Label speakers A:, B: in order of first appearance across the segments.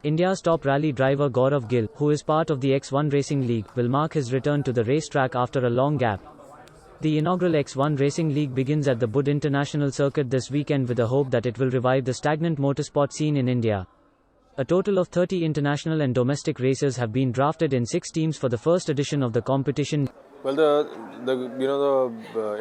A: India's top rally driver Gaurav Gill, who is part of the X1 Racing League, will mark his return to the racetrack after a long gap. The inaugural X1 Racing League begins at the Buddh International Circuit this weekend with the hope that it will revive the stagnant motorsport scene in India. A total of 30 international and domestic races have been drafted in 6 teams for the first edition of the competition.
B: Well, the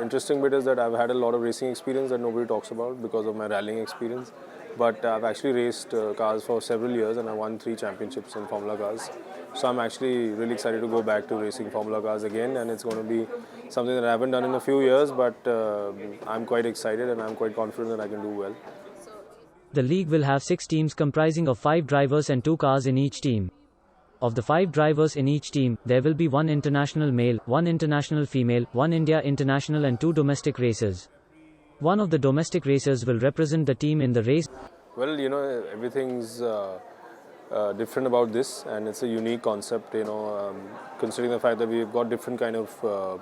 B: interesting bit is that I've had a lot of racing experience that nobody talks about because of my rallying experience. But I've actually raced cars for several years and I won 3 championships in Formula cars. So I'm actually really excited to go back to racing Formula cars again, and it's going to be something that I haven't done in a few years, but I'm quite excited and I'm quite confident that I can do well.
A: The league will have 6 teams comprising of 5 drivers and 2 cars in each team. Of the 5 drivers in each team, there will be 1 international male, 1 international female, 1 India international and 2 domestic racers. One of the domestic racers will represent the team in the race.
B: Well, everything's different about this, and it's a unique concept, considering the fact that we've got different kind of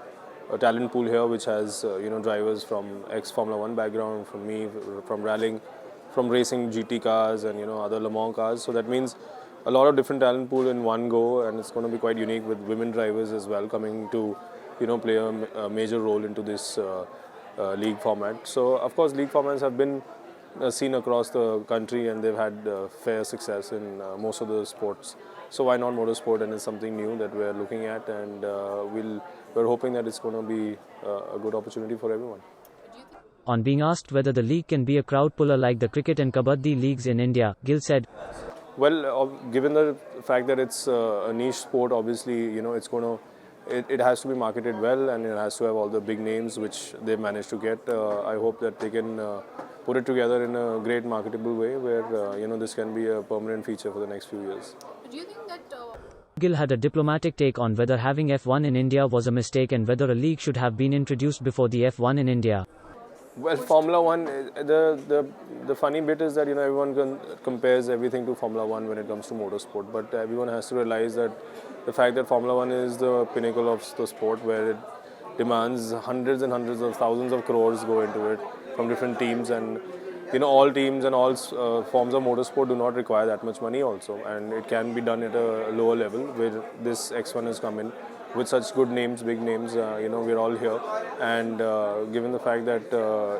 B: a talent pool here, which has, drivers from ex-Formula 1 background, from me, from rallying, from racing GT cars and, other Le Mans cars. So that means a lot of different talent pool in one go, and it's going to be quite unique with women drivers as well coming to, play a major role into this league format. So, of course, league formats have been seen across the country and they've had fair success in most of the sports. So why not motorsport? And it's something new that we're looking at, and we're hoping that it's going to be a good opportunity for everyone.
A: On being asked whether the league can be a crowd puller like the cricket and kabaddi leagues in India, Gill said,
B: well, given the fact that it's a niche sport, obviously, it's going to it has to be marketed well, and it has to have all the big names which they've managed to get. I hope that they can put it together in a great marketable way where this can be a permanent feature for the next few years.
C: Do you think that
A: Gill had a diplomatic take on whether having F1 in India was a mistake and whether a league should have been introduced before the F1 in India.
B: Well, Formula 1, the funny bit is that everyone compares everything to Formula 1 when it comes to motorsport, but everyone has to realize that the fact that Formula 1 is the pinnacle of the sport, where it demands hundreds and hundreds of thousands of crores go into it from different teams, and all teams and all forms of motorsport do not require that much money also, and it can be done at a lower level where this X1 has come in with such good names, big names. We're all here, and given the fact that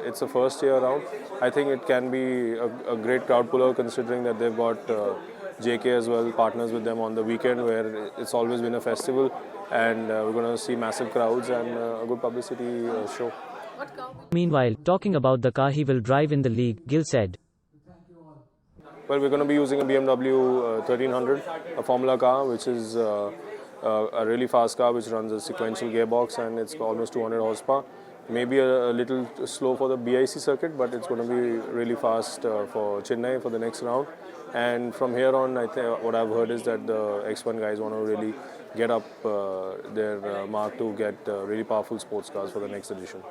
B: it's a first year around, I think it can be a great crowd puller, considering that they've got JK as well, partners with them on the weekend, where it's always been a festival, and we're going to see massive crowds and a good publicity show.
A: Meanwhile, talking about the car he will drive in the league, Gill said,
B: well, we're going to be using a BMW 1300, a Formula car, which is a really fast car which runs a sequential gearbox, and it's almost 200 horsepower. Maybe a little slow for the BIC circuit, but it's going to be really fast for Chennai for the next round. And from here on, I think what I've heard is that the X1 guys want to really get up their mark to get really powerful sports cars for the next edition.